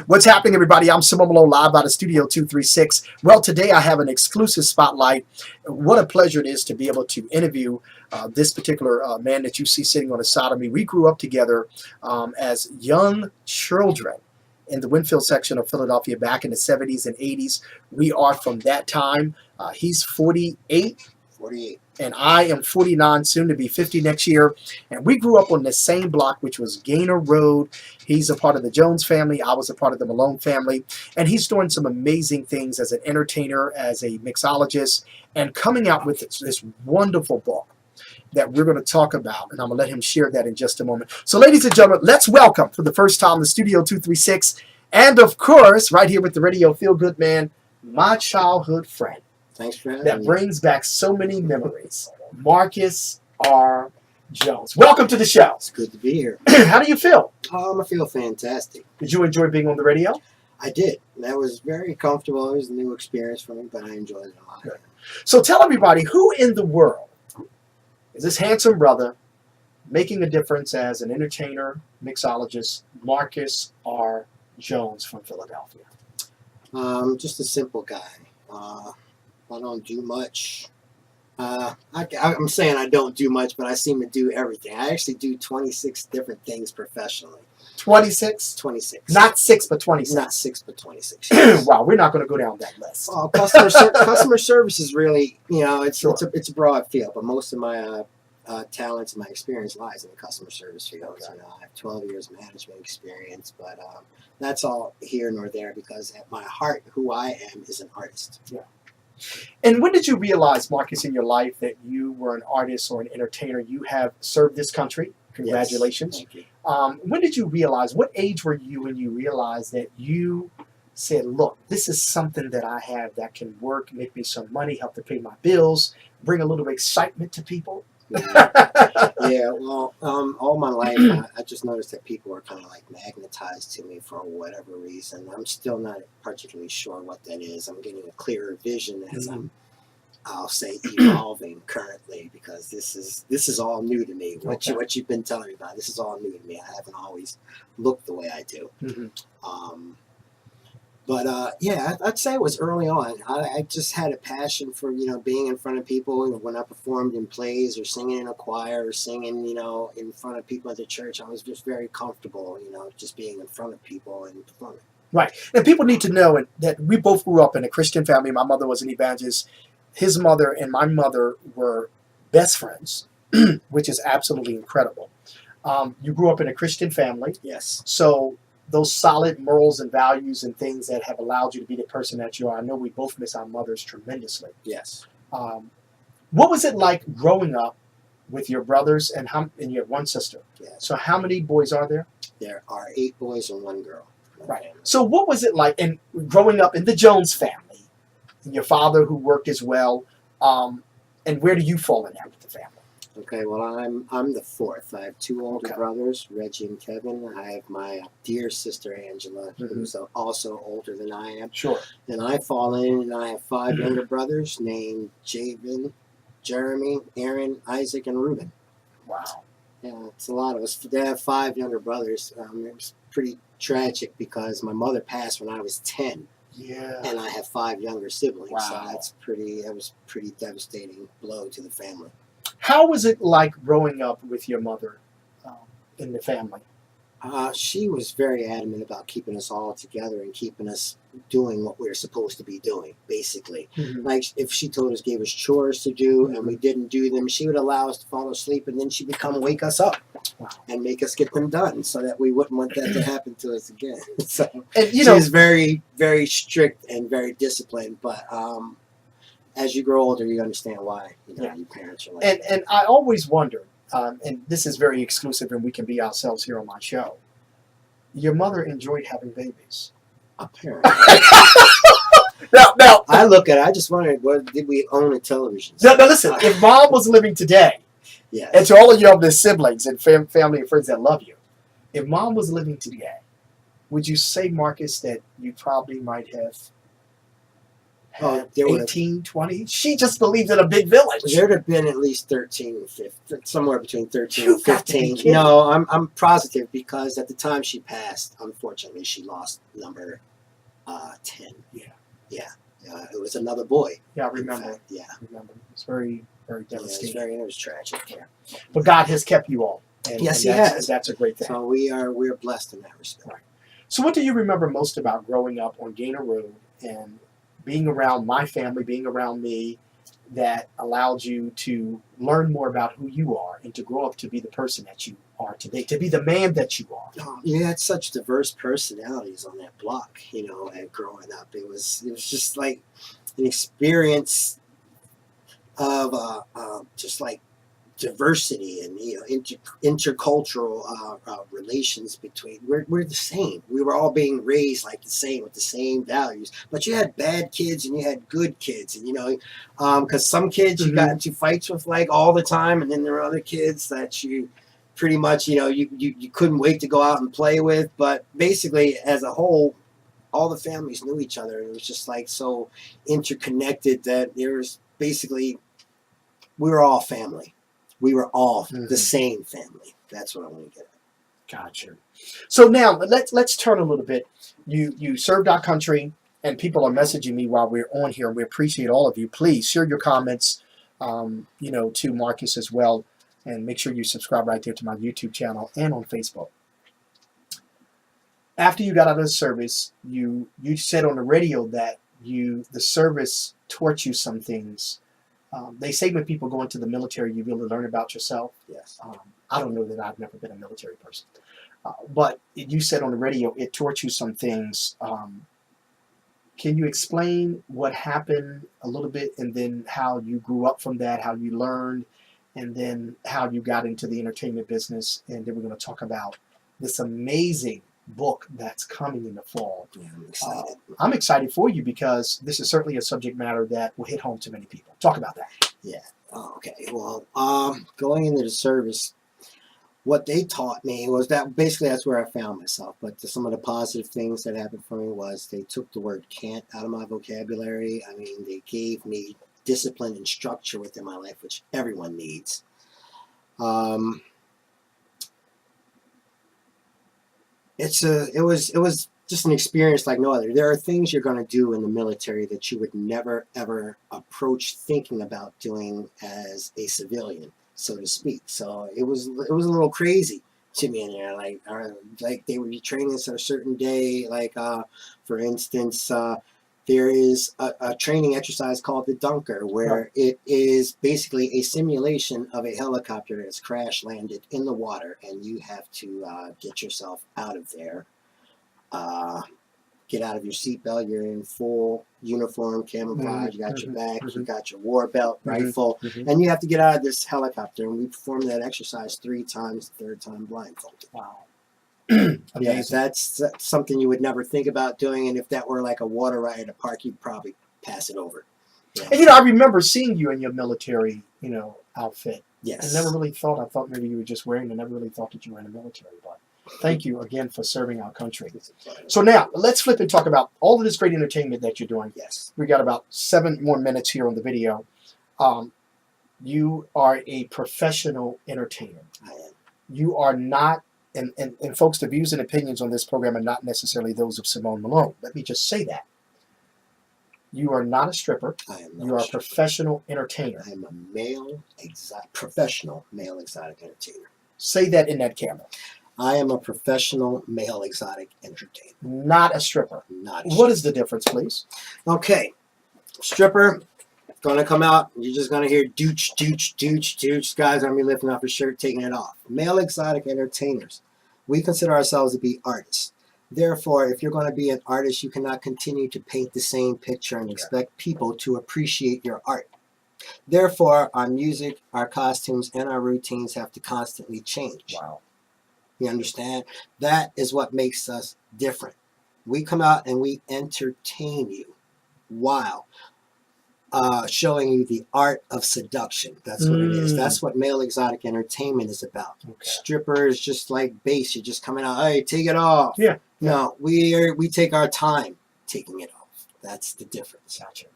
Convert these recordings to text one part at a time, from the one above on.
What's happening, everybody? I'm Simone Malone, live out of Studio 236. Well, today I have an exclusive spotlight. What a pleasure it is to be able to interview this particular man that you see sitting on the side of me. We grew up together as young children in the Winfield section of Philadelphia back in the 70s and 80s. We are from that time. He's 48. 48. And I am 49, soon to be 50 next year. And we grew up on the same block, which was Gaynor Road. He's a part of the Jones family. I was a part of the Malone family. And he's doing some amazing things as an entertainer, as a mixologist, and coming out with this wonderful book that we're going to talk about. And I'm going to let him share that in just a moment. So, ladies and gentlemen, let's welcome for the first time the Studio 236. And, of course, right here with the Radio Feel Good Man, my childhood friend. Thanks for having That me. brings back so many memories. Marcus R. Jones. Welcome to the show. It's good to be here. How do you feel? I feel fantastic. Did you enjoy being on the radio? I did. That was very comfortable. It was a new experience for me, but I enjoyed it a lot. Good. So tell everybody, who in the world is this handsome brother making a difference as an entertainer, mixologist, Marcus R. Jones from Philadelphia? Just a simple guy. I don't do much. I'm saying I don't do much, but I seem to do everything. I actually do 26 different things professionally. 26? 26. Not 6, but 26. Not 6, but 26. Yes. Wow, we're not going to go down that list. Well, customer service is really, it's Sure. it's a broad field, but most of my talents and my experience lies in the customer service field. Okay. I have 12 years of management experience, but that's all here nor there because at my heart, who I am is an artist. Yeah. And when did you realize, Marcus, in your life that you were an artist or an entertainer? You have served this country. Congratulations. Yes, thank you. When did you realize, what age were you when you realized that you said, look, this is something that I have that can work, make me some money, help to pay my bills, bring a little excitement to people? Yeah, well, all my life, I just noticed that people were kind of like magnetized to me for whatever reason. I'm still not particularly sure what that is. I'm getting a clearer vision as I'll say, evolving currently because this is all new to me. What you've been telling me about, this is all new to me. I haven't always looked the way I do. But yeah, I'd say it was early on. I just had a passion for being in front of people. When I performed in plays or singing in a choir or singing in front of people at the church, I was just very comfortable. Just being in front of people and performing. Right, and people need to know that we both grew up in a Christian family. My mother was an evangelist. His mother and my mother were best friends, which is absolutely incredible. You grew up in a Christian family. Yes. So those solid morals and values and things that have allowed you to be the person that you are. I know we both miss our mothers tremendously. Yes. What was it like growing up with your brothers and you have one sister? Yes. So how many boys are there? There are 8 boys and 1 girl. Right. So what was it like in growing up in the Jones family? And your father who worked as well, and where do you fall in that with the family? Okay, well, I'm the 4th. I have 2 older brothers, Reggie and Kevin. I have my dear sister Angela, who's also older than I am. Sure. And I fall in, and I have 5 younger brothers named Javen, Jeremy, Aaron, Isaac, and Reuben. Wow. Yeah, it's a lot of us. They have 5 younger brothers. It was pretty tragic because my mother passed when I was 10. Yeah. And I have 5 younger siblings. Wow. So that was pretty devastating blow to the family. How was it like growing up with your mother in the family? She was very adamant about keeping us all together and keeping us doing what we were supposed to be doing, basically. Like if she told us, gave us chores to do and we didn't do them, she would allow us to fall asleep and then she would come wake us up and make us get them done so that we wouldn't want that to happen to us again. So And she was very, very strict and very disciplined, but as you grow older, you understand why your parents are like that. And I always wondered, and this is very exclusive and we can be ourselves here on my show, your mother enjoyed having babies. Apparently. Now, I look at it, I just wondered, what did we own a television? now listen, if mom was living today, Yes. and to all of your siblings and family and friends that love you, if mom was living today, would you say, Marcus, that you probably might have Oh, there were 18, 20? She just believed in a big village. there'd have been at least 13 and 15, somewhere between 13 You and got to be 15. kidding. No, I'm positive because at the time she passed, unfortunately, she lost number 10. Yeah. Yeah. It was another boy. Yeah, I in remember. fact. Yeah. Remember. It's very, very Yeah, it was devastating. it was tragic. Yeah. But God has kept you all. And, Yes, and He that's, has. That's a great thing. So we're blessed in that respect. Right. So what do you remember most about growing up on Gaynor Road and being around my family, being around me, that allowed you to learn more about who you are and to grow up to be the person that you are today, to be the man that you are? You had such diverse personalities on that block, and growing up. It was just like an experience of just like diversity and intercultural relations between. We're the same. We were all being raised like the same with the same values. But you had bad kids and you had good kids, and because some kids you got into fights with like all the time, and then there were other kids that you pretty much you couldn't wait to go out and play with. But basically, as a whole, all the families knew each other. It was just like so interconnected that there was basically we were all family. We were all the same family. That's what I want to get at. Gotcha. So now let's turn a little bit. You served our country, and people are messaging me while we're on here. We appreciate all of you. Please share your comments, to Marcus as well, and make sure you subscribe right there to my YouTube channel and on Facebook. After you got out of the service, you said on the radio that the service taught you some things. They say when people go into the military, you really learn about yourself. Yes. I don't know that I've never been a military person. But you said on the radio it taught you some things. Can you explain what happened a little bit, and then how you grew up from that, how you learned, and then how you got into the entertainment business? And then we're going to talk about this amazing book that's coming in the fall. Yeah, I'm excited. I'm excited for you because this is certainly a subject matter that will hit home to many people. Talk about that. Yeah. Oh, okay. Well, going into the service, what they taught me was that basically that's where I found myself. But some of the positive things that happened for me was they took the word can't out of my vocabulary. I mean, they gave me discipline and structure within my life, which everyone needs. It was just an experience like no other. There are things you're going to do in the military that you would never ever approach thinking about doing as a civilian, so to speak. So it was a little crazy to me in there. Like they would be training us on a certain day. Like for instance, there is a training exercise called the Dunker, where it is basically a simulation of a helicopter that's crash landed in the water, and you have to get yourself out of there. Get out of your seatbelt. You're in full uniform, camouflage. You got your back. You got your war belt, rifle, and you have to get out of this helicopter. And we performed that exercise 3 times. The 3rd time blindfolded. Wow. Yeah, that's something you would never think about doing, and if that were like a water ride at a park, you'd probably pass it over. Yeah. And I remember seeing you in your military, outfit. Yes. I never really thought. I thought maybe you were just wearing. I never really thought that you were in the military. But thank you again for serving our country. So now let's flip and talk about all of this great entertainment that you're doing. Yes. We got about 7 more minutes here on the video. You are a professional entertainer. I am. You are not. And folks, the views and opinions on this program are not necessarily those of Simone Malone. Let me just say that. You are not a stripper. I am not. You are a professional entertainer. I am a professional male exotic entertainer. Say that in that camera. I am a professional male exotic entertainer. Not a stripper. Not. What is the difference, please? Okay, stripper. Gonna come out, you're just gonna hear dooch, dooch, dooch, dooch. Guys gonna be lifting off his shirt, taking it off. Male exotic entertainers. We consider ourselves to be artists. Therefore, if you're gonna be an artist, you cannot continue to paint the same picture and expect people to appreciate your art. Therefore, our music, our costumes, and our routines have to constantly change. Wow. You understand? That is what makes us different. We come out and we entertain you. Wow. Showing you the art of seduction. That's what it is. That's what male exotic entertainment is about. Okay. Stripper is just like bass. You're just coming out, hey, take it off. Yeah. No, we take our time taking it off. That's the difference. Gotcha.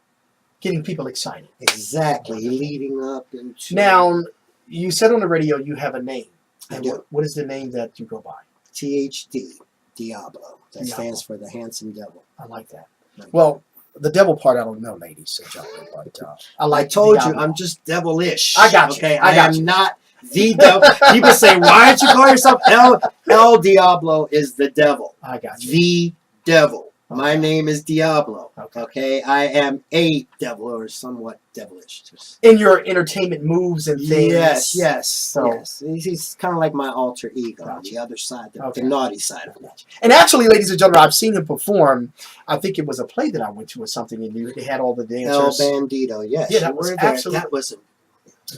getting people excited. Exactly, leading up into. Now, you said on the radio you have a name. I And do. what is the name that you go by? THD, Diablo. That Diablo. stands for the handsome devil. I like that. Right. Well, the devil part I don't know, ladies and gentlemen, but I like. I told Diablo. you, I'm just devilish. I got you. Okay, I got am you. not the devil. People say, "Why don't you call yourself El Diablo?" Is the devil. I got you. The devil. Okay. My name is Diablo. Okay. Okay, I am a devil or somewhat devilish. In your entertainment moves and things. Yes. So, yes. He's kind of like my alter ego on Gotcha. the other side, the Okay. naughty side of me. And actually, ladies and gentlemen, I've seen him perform. I think it was a play that I went to or something, and they had all the El dancers. Bandito, yes. Yeah, that you was were there. absolutely- That was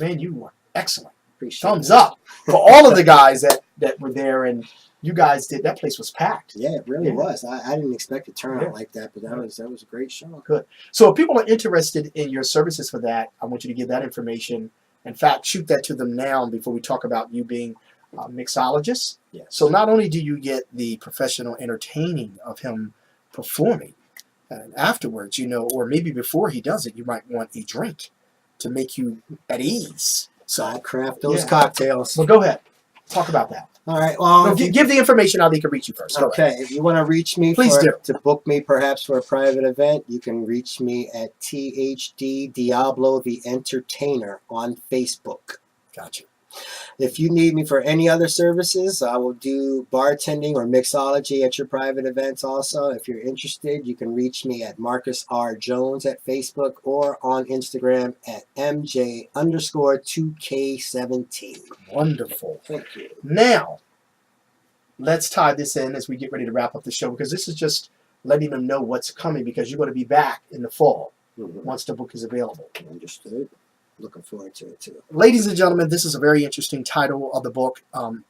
Man, you were excellent. appreciate Thumbs that. up for all of the guys that were there, and you guys did. That place was packed. Yeah, it really Yeah. was. I didn't expect a turnout Yeah. like that, but that was a great show. So if people are interested in your services for that, I want you to give that information. In fact, shoot that to them now before we talk about you being a mixologist. Yes. So not only do you get the professional entertaining of him performing, and afterwards, or maybe before he does it, you might want a drink to make you at ease. So I So, craft those Yeah. cocktails. well, go ahead. Talk about that. All right. Well, No, give the information how they can reach you first. Go ahead. okay. If you want to reach me Please do. to book me perhaps for a private event, you can reach me at THD Diablo the Entertainer on Facebook. Gotcha. If you need me for any other services, I will do bartending or mixology at your private events also. If you're interested, you can reach me at Marcus R. Jones at Facebook or on Instagram at MJ_2K17. Wonderful. Thank you. Now, let's tie this in as we get ready to wrap up the show, because this is just letting them know what's coming, because you're going to be back in the fall once the book is available. Understood. Looking forward to it too. Ladies and gentlemen, this is a very interesting title of the book.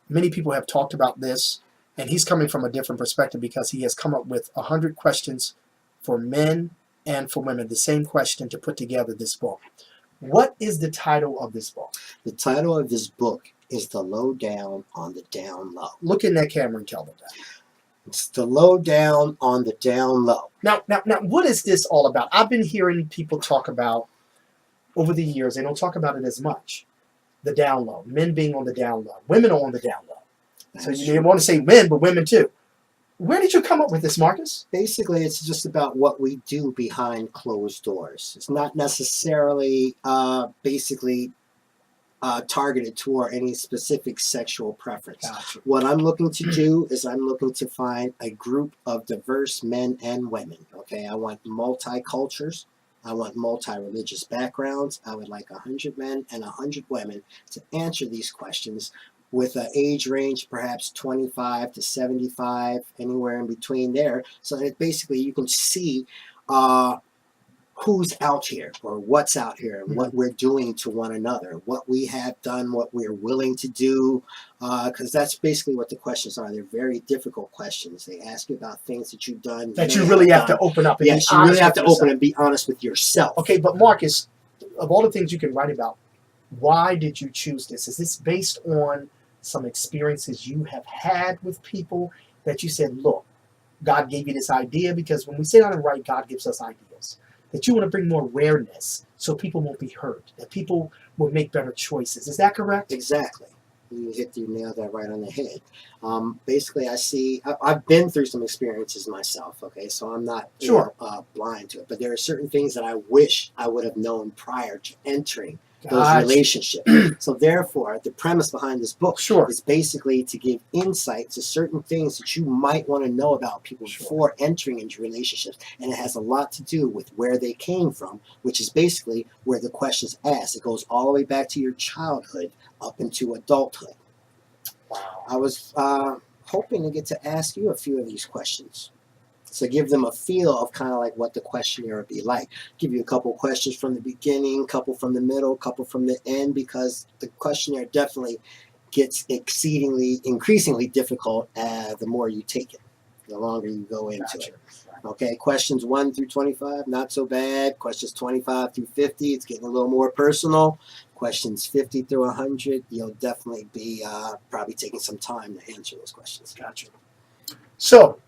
Many people have talked about this, and he's coming from a different perspective because he has come up with 100 questions for men and for women, the same question to put together this book. What is the title of this book? The title of this book is The Lowdown on the Down Low. Look in that camera and tell them that. It's the lowdown on the down low. Now, what is this all about? I've been hearing people talk about, over the years, they don't talk about it as much, the down low. Men being on the down low. Women are on the down low. So you didn't want to say men, but women too. Where did you come up with this, Marcus? Basically, it's just about what we do behind closed doors. It's not necessarily targeted toward any specific sexual preference. Gotcha. What I'm looking to do is I'm looking to find a group of diverse men and women. Okay, I want multi-cultures. I want multi-religious backgrounds. I would like 100 men and 100 women to answer these questions with an age range perhaps 25 to 75, anywhere in between there. So that basically you can see who's out here or what's out here and what we're doing to one another, what we have done, what we're willing to do, because that's basically what the questions are. They're very difficult questions. They ask you about things that you've done. That you really have to open up and Yes, be you really honest have with to yourself. open and be honest with yourself. Okay, but Marcus, of all the things you can write about, why did you choose this? Is this based on some experiences you have had with people that you said, look, God gave you this idea? Because when we sit down and write, God gives us ideas. That you want to bring more awareness so people won't be hurt, that people will make better choices. Is that correct? Exactly. You nailed that right on the head. Basically, I've been through some experiences myself, okay, so I'm not blind to it, but there are certain things that I wish I would have known prior to entering those relationships. So therefore, the premise behind this book is basically to give insight to certain things that you might want to know about people before entering into relationships. And it has a lot to do with where they came from, which is basically where the question's asked. It goes all the way back to your childhood up into adulthood. Wow. I was hoping to get to ask you a few of these questions. So give them a feel of kind of like what the questionnaire would be like. Give you a couple questions from the beginning, couple from the middle, couple from the end, because the questionnaire definitely gets increasingly difficult the more you take it, the longer you go into it. Okay, questions 1 through 25, not so bad. Questions 25 through 50, it's getting a little more personal. Questions 50 through 100, you'll definitely be probably taking some time to answer those questions. Gotcha. So,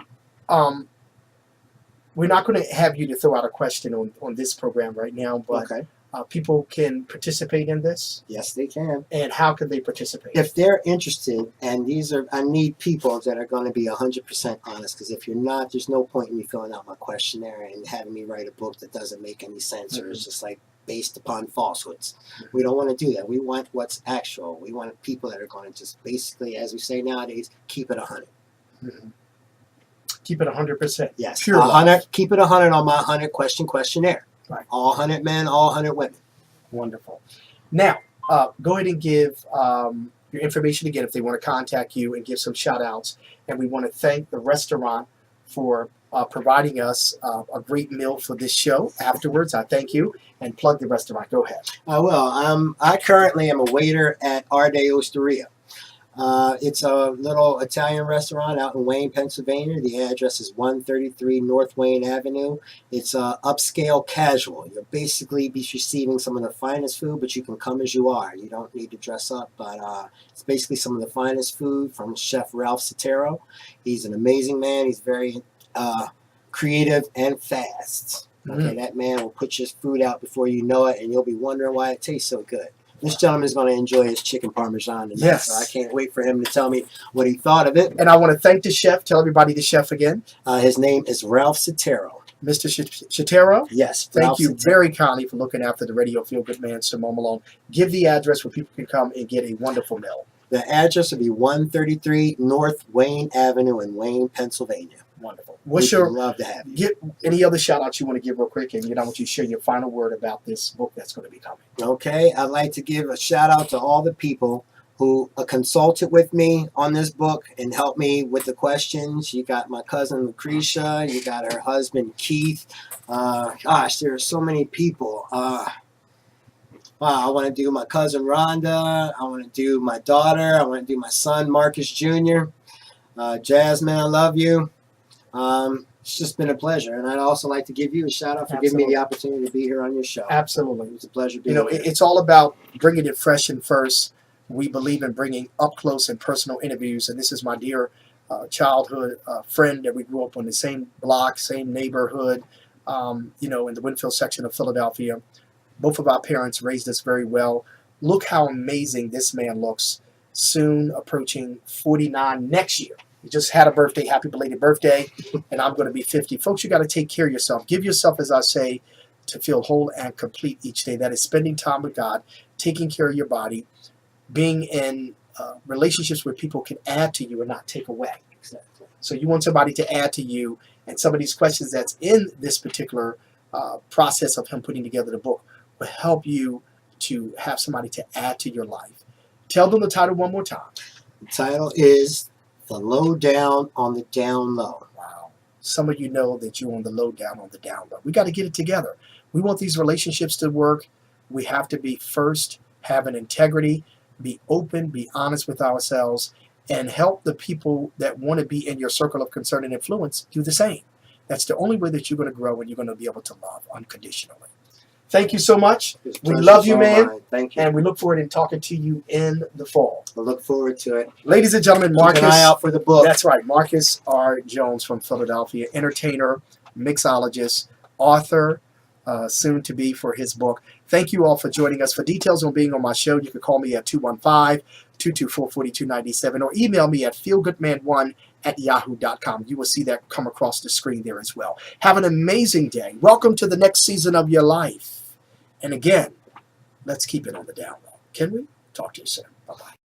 we're not going to have you to throw out a question on this program right now, but Okay. People can participate in this. Yes, they can. And how can they participate? If they're interested, and I need people that are going to be 100% honest, because if you're not, there's no point in me filling out my questionnaire and having me write a book that doesn't make any sense, or it's just like based upon falsehoods. We don't want to do that. We want what's actual. We want people that are going to just basically, as we say nowadays, keep it 100. Keep it 100%. Yes, Pure 100. love. Keep it 100 on my 100 question questionnaire. Right. All 100 men, all 100 women. Wonderful. Now, go ahead and give your information again if they want to contact you, and give some shout outs. And we want to thank the restaurant for providing us a great meal for this show. Afterwards, I thank you, and plug the restaurant. Go ahead. I will. I currently am a waiter at Arde Osteria. It's a little Italian restaurant out in Wayne, Pennsylvania. The address is 133 North Wayne Avenue. It's upscale casual. You'll basically be receiving some of the finest food, but you can come as you are. You don't need to dress up, but it's basically some of the finest food from Chef Ralph Sotero. He's an amazing man. He's very creative and fast. Okay, that man will put your food out before you know it, and you'll be wondering why it tastes so good. This gentleman is going to enjoy his chicken parmesan tonight, Yes. so I can't wait for him to tell me what he thought of it. And I want to thank the chef. Tell everybody the chef again. His name is Ralph Sotero. Mr. Sotero. Yes. Thank Ralph you Sotero. very kindly for looking after the Radio Feel Good Man, Simone Malone. Give the address where people can come and get a wonderful meal. The address will be 133 North Wayne Avenue in Wayne, Pennsylvania. Wonderful. We'd love to have you. Get any other shout outs you want to give real quick, and I want you to share your final word about this book that's going to be coming. Okay, I'd like to give a shout out to all the people who consulted with me on this book and helped me with the questions. You got my cousin Lucretia, you got her husband Keith. Gosh, there are so many people. I want to do my cousin Rhonda. I want to do my daughter. I want to do my son Marcus Jr. Jasmine, I love you. It's just been a pleasure, and I'd also like to give you a shout out for giving me the opportunity to be here on your show. Absolutely. It was a pleasure being here. It's all about bringing it fresh and first. We believe in bringing up close and personal interviews, and this is my dear childhood friend that we grew up on the same block, same neighborhood, in the Winfield section of Philadelphia. Both of our parents raised us very well. Look how amazing this man looks, soon approaching 49 next year. He just had a birthday. Happy belated birthday. And I'm going to be 50. Folks, you got to take care of yourself. Give yourself, as I say, to feel whole and complete each day. That is spending time with God, taking care of your body, being in relationships where people can add to you and not take away. Exactly. So you want somebody to add to you. And some of these questions that's in this particular process of him putting together the book will help you to have somebody to add to your life. Tell them the title one more time. The title is The Low Down on the Down Low. Wow. Some of you know that you're on the low down on the down low. We got to get it together. We want these relationships to work. We have to be first, have an integrity, be open, be honest with ourselves, and help the people that want to be in your circle of concern and influence do the same. That's the only way that you're going to grow and you're going to be able to love unconditionally. Thank you so much. We love you, man. Thank you. And we look forward to talking to you in the fall. I look forward to it. Ladies and gentlemen, Marcus. Keep an eye out for the book. That's right. Marcus R. Jones from Philadelphia, entertainer, mixologist, author, soon to be for his book. Thank you all for joining us. For details on being on my show, you can call me at 215-224-4297 or email me at feelgoodman1@yahoo.com. You will see that come across the screen there as well. Have an amazing day. Welcome to the next season of your life. And again, let's keep it on the down low. Can we? Talk to you soon. Bye-bye.